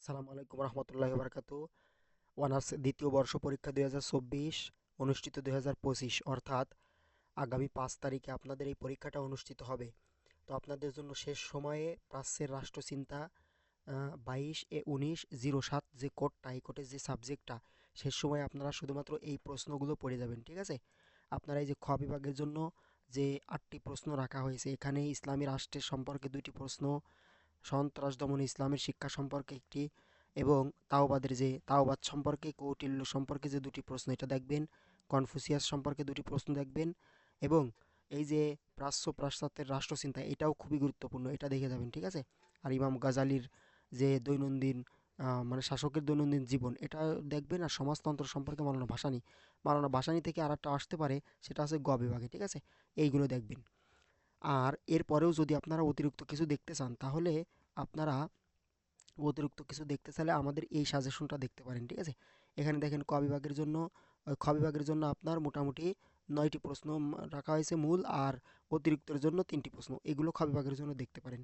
সালামু আলাইকুম রহমতুল্লাহি বারাকাতু। অনার্স দ্বিতীয় বর্ষ পরীক্ষা 2024 অনুষ্ঠিত 2025 অর্থাৎ আগামী 5 তারিখে আপনাদের এই পরীক্ষাটা অনুষ্ঠিত হবে। তো আপনাদের জন্য শেষ সময়ে প্রাচ্যের রাষ্ট্রচিন্তা 22/19/07 যে কোডটা, এই কোডের যে সাবজেক্টটা, শেষ সময়ে আপনারা শুধুমাত্র এই প্রশ্নগুলো পড়ে যাবেন, ঠিক আছে? আপনারা এই যে খ বিভাগের জন্য যে 8টি প্রশ্ন রাখা হয়েছে, এখানে ইসলামী রাষ্ট্রের সম্পর্কে 2টি প্রশ্ন, সন্ত্রাস দমনে ইসলামের শিক্ষা সম্পর্কে একটি, এবং তাওবাদ সম্পর্কে, কৌটিল্য সম্পর্কে যে 2টি প্রশ্ন এটা দেখবেন, কনফুসিয়াস সম্পর্কে 2টি প্রশ্ন দেখবেন, এবং এই যে পাশ্চাত্যের রাষ্ট্রচিন্তা, এটাও খুবই গুরুত্বপূর্ণ, এটা দেখে যাবেন, ঠিক আছে? আর ইমাম গাজালির যে দৈনন্দিন মানে শাসকের দৈনন্দিন জীবন, এটা দেখবেন। আর সমাজতন্ত্র সম্পর্কে মাওলানা ভাসানী থেকে আর একটা আসতে পারে, সেটা আছে গ বিভাগে, ঠিক আছে? এইগুলো দেখবেন। আর এরপরেও যদি আপনারা অতিরিক্ত কিছু দেখতে চান, তাহলে আপনারা অতিরিক্ত কিছু দেখতে চাইলে আমাদের এই সাজেশনটা দেখতে পারেন, ঠিক আছে? এখানে দেখেন খ বিভাগের জন্য আপনার মোটামুটি 9টি প্রশ্ন রাখা হয়েছে মূল, আর অতিরিক্তের জন্য 3টি প্রশ্ন, এগুলো খ বিভাগের জন্য দেখতে পারেন।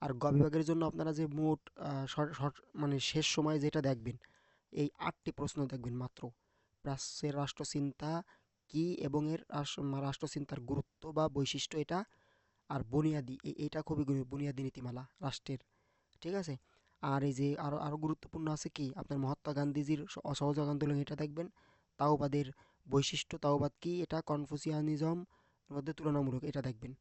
আর গ বিভাগের জন্য আপনারা যে মোট মানে শেষ সময়ে যেটা দেখবেন, এই 8টি প্রশ্ন দেখবেন মাত্র। প্রাচ্যের রাষ্ট্রচিন্তা কি এবং এর রাষ্ট্রচিন্তার গুরুত্ব বা বৈশিষ্ট্য এটা, আর বুনিয়াদি এটা খুবই বুনিয়াদি নীতিমালা রাষ্ট্রের, ঠিক আছে? আর এই যে আরও আরও গুরুত্বপূর্ণ আছে কি, আপনার মহাত্মা গান্ধীজির অসহযোগ আন্দোলন, এটা দেখবেন। তাওবাদের বৈশিষ্ট্য, তাওবাদ কি, এটা কনফুসিয়ানিজম মধ্যে তুলনামূলক, এটা দেখবেন।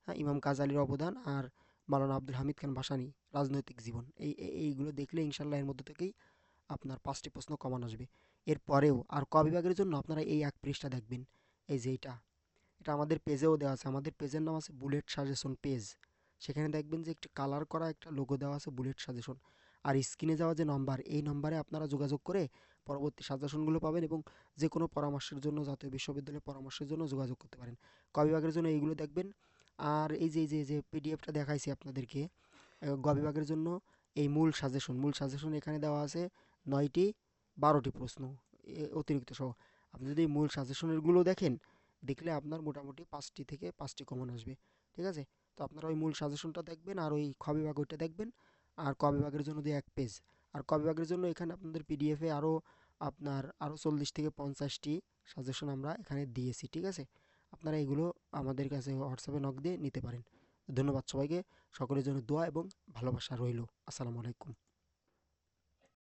হ্যাঁ, ইমাম কাজালির অবদান, আর মাওলানা আব্দুল হামিদ খান ভাসানী রাজনৈতিক জীবন, এইগুলো দেখলে ইনশাল্লাহ এর মধ্যে থেকেই আপনার 5টি প্রশ্ন কমন আসবে। এরপরেও আর ক বিভাগের জন্য আপনারা এই এক পৃষ্ঠা দেখবেন। এই যে এটা আমাদের পেজেও দেওয়া আছে, আমাদের পেজের নাম আছে বুলেট সাজেশন পেজ। সেখানে দেখবেন যে একটি কালার করা একটা লোগো দেওয়া আছে, বুলেট সাজেশন। আর স্ক্রিনে যাওয়া যে নম্বর, এই নম্বরে আপনারা যোগাযোগ করে পরবর্তী সাজেশনগুলো পাবেন, এবং যে কোনো পরামর্শের জন্য, জাতীয় বিশ্ববিদ্যালয়ের পরামর্শের জন্য যোগাযোগ করতে পারেন। ক বিভাগের জন্য এইগুলো দেখবেন। আর এই যে পিডিএফটা দেখাইছি আপনাদেরকে, গ বিভাগের জন্য এই মূল সাজেশন এখানে দেওয়া আছে 9টি 12টি প্রশ্ন অতিরিক্ত সহ। আপনি যদি এই মূল সাজেশনেরগুলো দেখেন, দেখলে আপনার মোটামুটি 5টি কমন আসবে, ঠিক আছে? তো আপনারা ওই মূল সাজেশনটা দেখবেন, আর ওই খ বিভাগ ওইটা দেখবেন। আর ক বিভাগের জন্য দিয়ে এক পেজ। আর ক বিভাগের জন্য এখানে আপনাদের পিডিএফে আরও 40 থেকে 50টি সাজেশন আমরা এখানে দিয়েছি, ঠিক আছে? আপনারা এগুলো আমাদের কাছে হোয়াটসঅ্যাপে নক দিয়ে নিতে পারেন। ধন্যবাদ সবাইকে। সকলের জন্য দোয়া এবং ভালোবাসা রইল। আসসালামু আলাইকুম।